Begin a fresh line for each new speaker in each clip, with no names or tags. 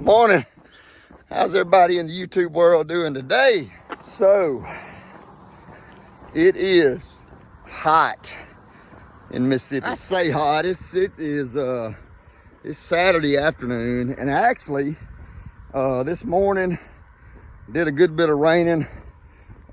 Morning. How's everybody in the YouTube world doing today? So, it is hot in Mississippi. I say hot, it's Saturday afternoon, and actually, this morning, did a good bit of raining.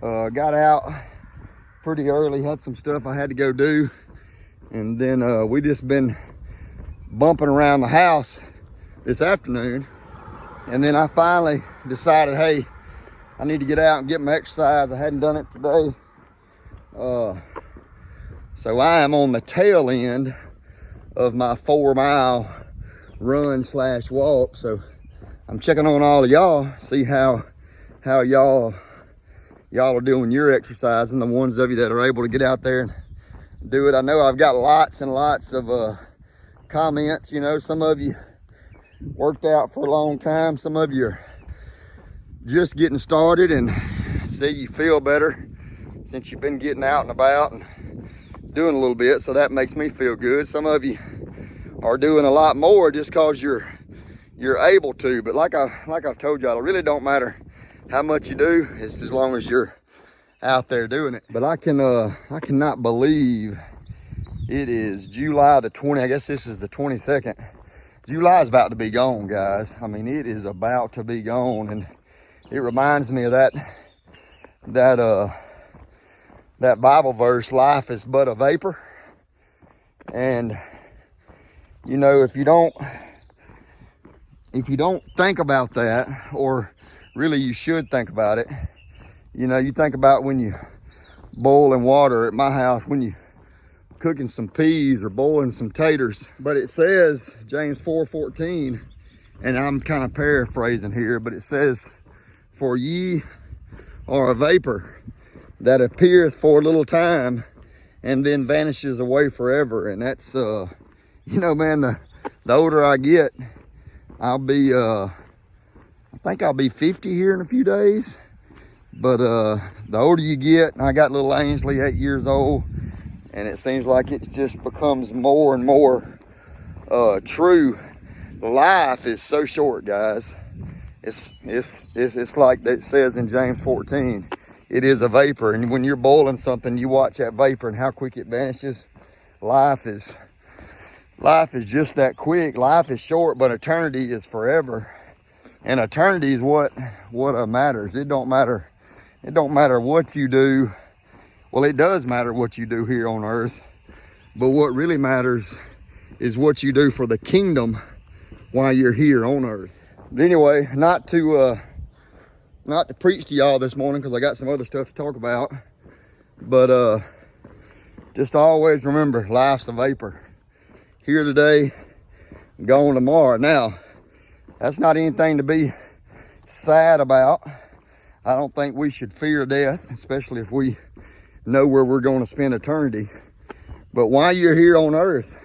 Got out pretty early, had some stuff I had to go do, and then we just been bumping around the house this afternoon. And then I finally decided, hey, I need to get out and get my exercise. I hadn't done it today. So I am on the tail end of my 4-mile run / walk. So I'm checking on all of y'all, see how y'all are doing your exercise, and the ones of you that are able to get out there and do it. I know I've got lots and lots of comments. You know, some of you worked out for a long time, some of you are just getting started and say you feel better since you've been getting out and about and doing a little bit, so that makes me feel good. Some of you are doing a lot more just cause you're able to, but like I've told y'all, it really don't matter how much you do, it's as long as you're out there doing it. But I cannot believe it is July the 20th. I guess this is the 22nd. July is about to be gone, guys. I mean, it is about to be gone, and it reminds me of that Bible verse, life is but a vapor. And you know, if you don't think about that, or really you should think about it, you know, you think about when you boiling water at my house, when you cooking some peas or boiling some taters. But it says, James 4:14, and I'm kind of paraphrasing here, but it says, for ye are a vapor that appeareth for a little time and then vanishes away forever. And that's you know, man, the older I get, I think I'll be 50 here in a few days. But the older you get, and I got little Ainsley, 8 years old, and it seems like it just becomes more and more true. Life is so short, guys. It's like it says in James 14. It is a vapor, and when you're boiling something, you watch that vapor and how quick it vanishes. Life is just that quick. Life is short, but eternity is forever. And eternity is what matters. It don't matter what you do. Well, it does matter what you do here on earth, but what really matters is what you do for the kingdom while you're here on earth. But anyway, not to preach to y'all this morning, because I got some other stuff to talk about, but just always remember, life's a vapor. Here today, gone tomorrow. Now, that's not anything to be sad about. I don't think we should fear death, especially if we know where we're going to spend eternity. But while you're here on earth,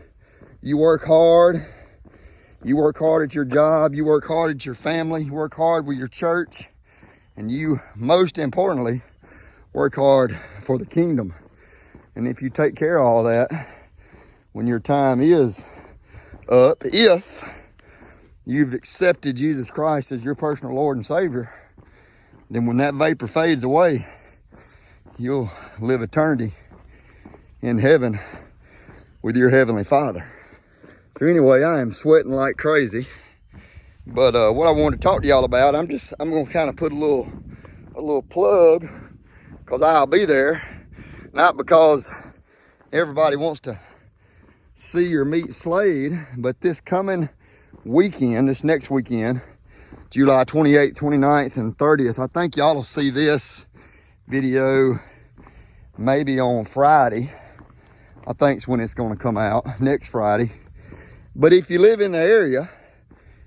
you work hard. You work hard at your job. You work hard at your family. You work hard with your church. And you, most importantly, work hard for the kingdom. And if you take care of all that, when your time is up, if you've accepted Jesus Christ as your personal Lord and Savior, then when that vapor fades away, you'll live eternity in heaven with your Heavenly Father. So anyway, I am sweating like crazy. But what I wanted to talk to y'all about, I'm going to kind of put a little plug, because I'll be there. Not because everybody wants to see or meet Slade, but this coming weekend, this next weekend, July 28th, 29th, and 30th, I think y'all will see this video maybe on Friday. I think it's when it's going to come out, next Friday. But if you live in the area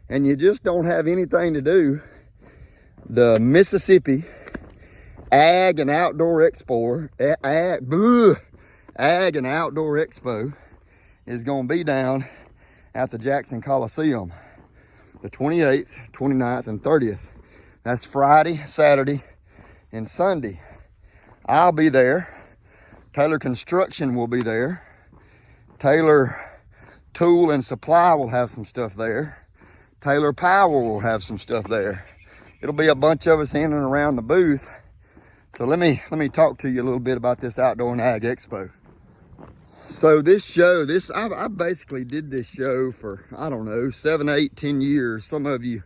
and you just don't have anything to do, the Mississippi Ag and Outdoor Expo, Ag and Outdoor Expo is going to be down at the Jackson Coliseum, the 28th, 29th, and 30th. That's Friday, Saturday, and Sunday. I'll be there. Taylor Construction will be there. Taylor Tool and Supply will have some stuff there. Taylor Power will have some stuff there. It'll be a bunch of us in and around the booth. So let me talk to you a little bit about this Outdoor and Ag Expo. So this show, I basically did this show for, I don't know, 7, 8, 10 years. Some of you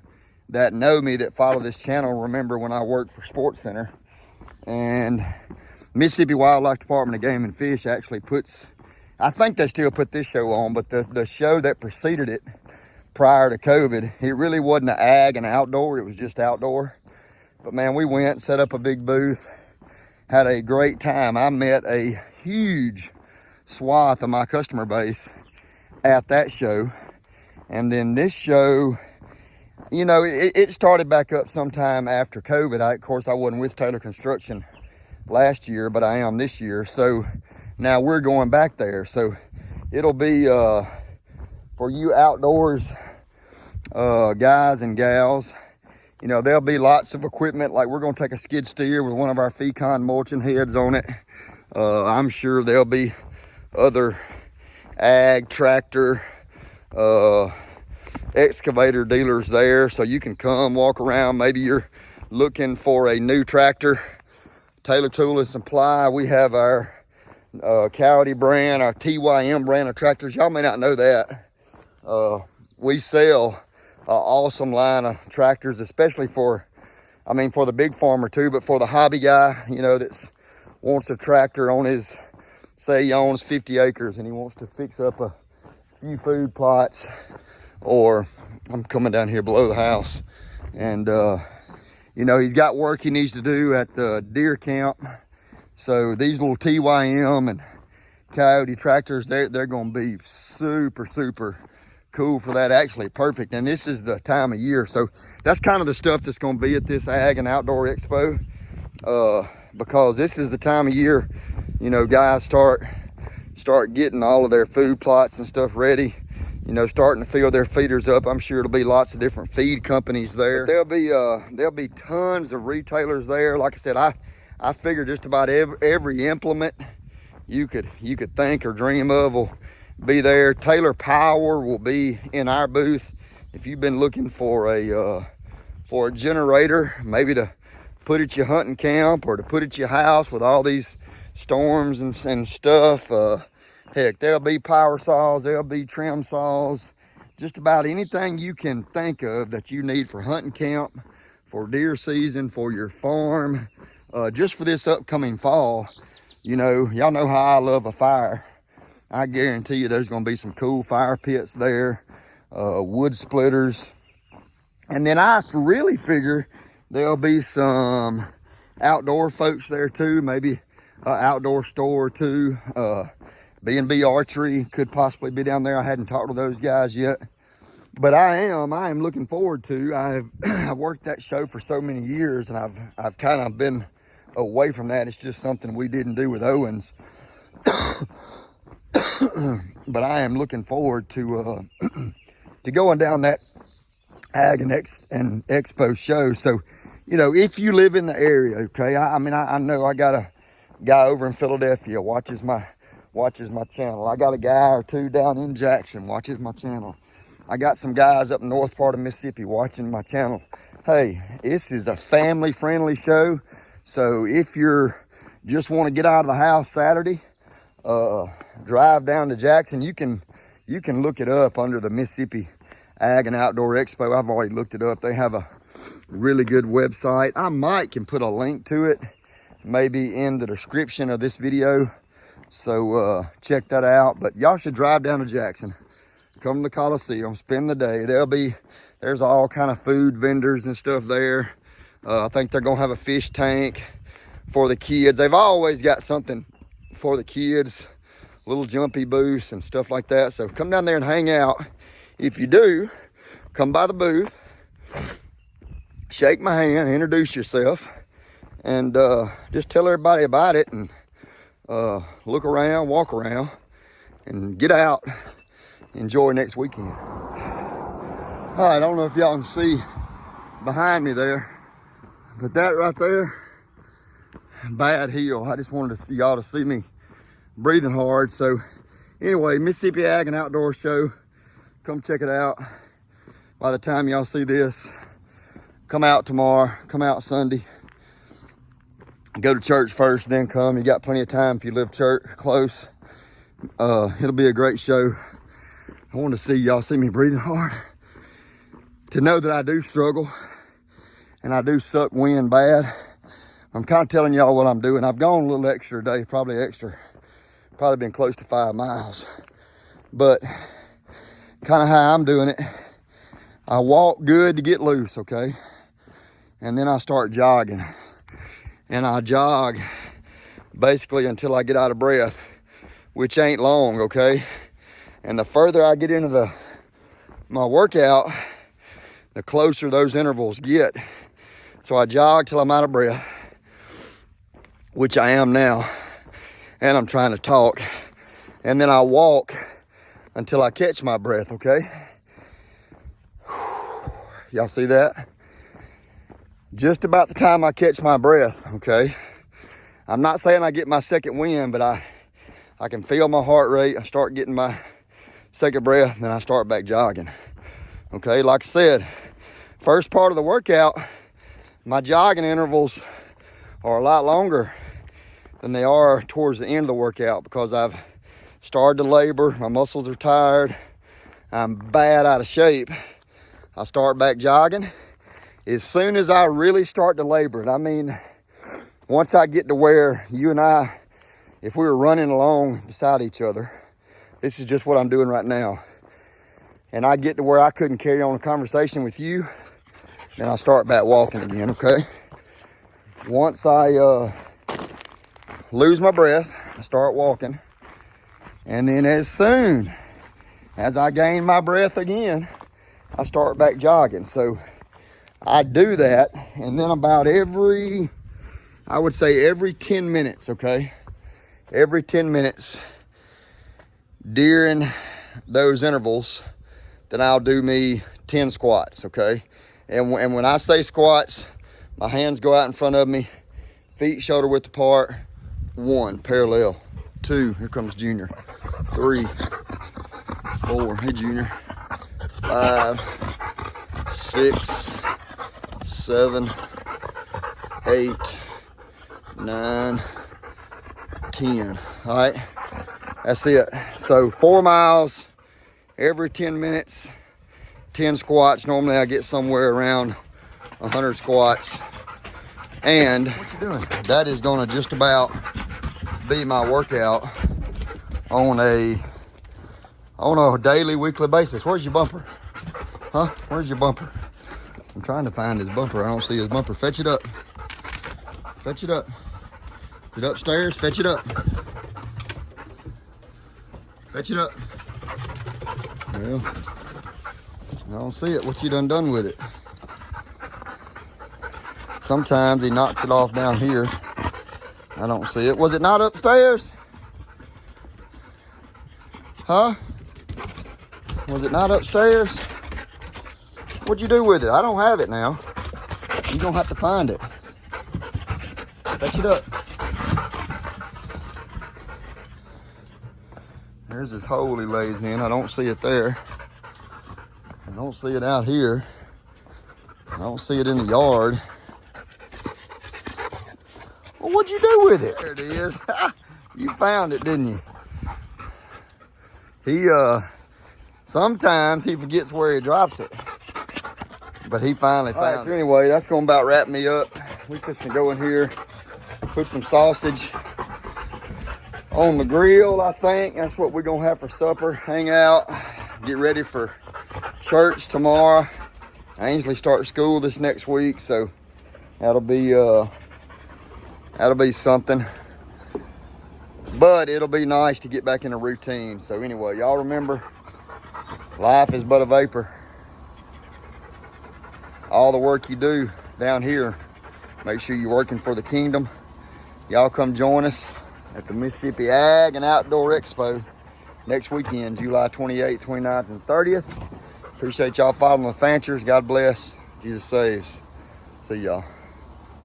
that know me, that follow this channel, remember when I worked for Sports Center. And Mississippi Wildlife Department of Game and Fish actually puts, I think they still put this show on, but the show that preceded it prior to COVID, it really wasn't an ag and outdoor, it was just outdoor. But man, we went, set up a big booth, had a great time. I met a huge swath of my customer base at that show. And then this show, you know, it started back up sometime after COVID. Of course, I wasn't with Taylor Construction last year, but I am this year. So now we're going back there. So it'll be for you outdoors guys and gals. You know, there'll be lots of equipment. Like we're going to take a skid steer with one of our Fecon mulching heads on it. I'm sure there'll be other ag, tractor, excavator dealers there. So you can come walk around. Maybe you're looking for a new tractor. Taylor Tool and Supply. We have our Coyote brand, our TYM brand of tractors. Y'all may not know that. We sell awesome line of tractors, especially for the big farmer too, but for the hobby guy, you know, that wants a tractor on his, say he owns 50 acres and he wants to fix up a few food plots, or I'm coming down here below the house and you know, he's got work he needs to do at the deer camp. So these little TYM and Coyote tractors, they're gonna be super cool for that. Actually perfect. And this is the time of year, so that's kind of the stuff that's going to be at this Ag and Outdoor Expo, because this is the time of year, you know, guys start getting all of their food plots and stuff ready, you know, starting to fill their feeders up. I'm sure it'll be lots of different feed companies there. But there'll be tons of retailers there. Like I said, I figure just about every implement you could think or dream of will be there. Taylor Power will be in our booth. If you've been looking for a generator, maybe to put at your hunting camp or to put at your house with all these storms and stuff, heck, there'll be power saws, there'll be trim saws, just about anything you can think of that you need for hunting camp, for deer season, for your farm, just for this upcoming fall. You know, y'all know how I love a fire. I guarantee you there's going to be some cool fire pits there, wood splitters. And then I really figure there'll be some outdoor folks there too, maybe an outdoor store or two. B&B Archery could possibly be down there. I hadn't talked to those guys yet. But I am looking forward to. I've worked that show for so many years, and I've kind of been away from that. It's just something we didn't do with Owens. But I am looking forward to going down that Ag and Expo show. So, you know, if you live in the area, okay, I know I got a guy over in Philadelphia watches my channel. I got a guy or two down in Jackson watches my channel. I got some guys up north part of Mississippi watching my channel. Hey, this is a family friendly show. So if you're just want to get out of the house Saturday, drive down to Jackson, you can look it up under the Mississippi Ag and Outdoor Expo. I've already looked it up. They have a really good website. I might can put a link to it maybe in the description of this video. So check that out. But y'all should drive down to Jackson, come to the Coliseum, spend the day. There's all kind of food vendors and stuff there. I think they're gonna have a fish tank for the kids. They've always got something for the kids, little jumpy booths and stuff like that. So come down there and hang out. If you do, come by the booth, shake my hand, introduce yourself, and just tell everybody about it, and look around, walk around, and get out. Enjoy next weekend. All right, I don't know if y'all can see behind me there, but that right there, bad hill. I just wanted to see y'all to see me breathing hard. So anyway, Mississippi Ag and Outdoor Show, come check it out. by the time y'all see this, come out tomorrow, come out Sunday. Go to church first, then come. You got plenty of time if you live church close. It'll be a great show. I want to see y'all see me breathing hard. To know that I do struggle and I do suck wind bad. I'm kind of telling y'all what I'm doing. I've gone a little extra today, probably been close to 5 miles. But kind of how I'm doing it, I walk good to get loose, okay? And then I start jogging. And I jog basically until I get out of breath, which ain't long, okay? And the further I get into my workout, the closer those intervals get. So I jog till I'm out of breath, which I am now, and I'm trying to talk. And then I walk until I catch my breath, okay? Y'all see that? Just about the time I catch my breath, okay? I'm not saying I get my second wind, but I can feel my heart rate. I start getting my second breath, and then I start back jogging. Okay, like I said, first part of the workout, my jogging intervals are a lot longer than they are towards the end of the workout because I've started to labor, my muscles are tired, I'm bad out of shape. I start back jogging. As soon as I really start to labor, and I mean, once I get to where you and I, if we were running along beside each other, this is just what I'm doing right now. And I get to where I couldn't carry on a conversation with you, then I start back walking again, okay? Once I lose my breath, I start walking. And then as soon as I gain my breath again, I start back jogging. So I do that, and then about I would say every 10 minutes, okay? Every 10 minutes during those intervals, then I'll do me 10 squats, okay? And when I say squats, my hands go out in front of me, feet shoulder width apart. 1, parallel. 2, here comes Junior. 3, 4, hey Junior. 5, 6, 7, 8, 9, 10. All right, that's it. So 4 miles every 10 minutes, 10 squats. Normally I get somewhere around 100 squats. And what you doing? That is gonna just about be my workout on a daily, weekly basis. Where's your bumper? Huh? Where's your bumper? I'm trying to find his bumper. I don't see his bumper. Fetch it up. Fetch it up. Is it upstairs? Fetch it up. Fetch it up. Well, I don't see it. What you done with it? Sometimes he knocks it off down here. I don't see it. Was it not upstairs? Huh? Was it not upstairs? What'd you do with it? I don't have it now. You're gonna have to find it. Fetch it up. There's this hole he lays in. I don't see it there. I don't see it out here. I don't see it in the yard. Well, what'd you do with it? There it is. You found it, didn't you? He, sometimes he forgets where he drops it. But he finally found it. So anyway, that's gonna about wrap me up. We just gonna go in here, put some sausage on the grill, I think. That's what we're gonna have for supper. Hang out, get ready for church tomorrow. Ainsley starts school this next week, so that'll be something. But it'll be nice to get back in a routine. So anyway, y'all remember, life is but a vapor. All the work you do down here, make sure you're working for the kingdom. Y'all come join us at the Mississippi Ag and Outdoor Expo next weekend, July 28th, 29th, and 30th. Appreciate y'all following the Fanchers. God bless. Jesus saves. See y'all.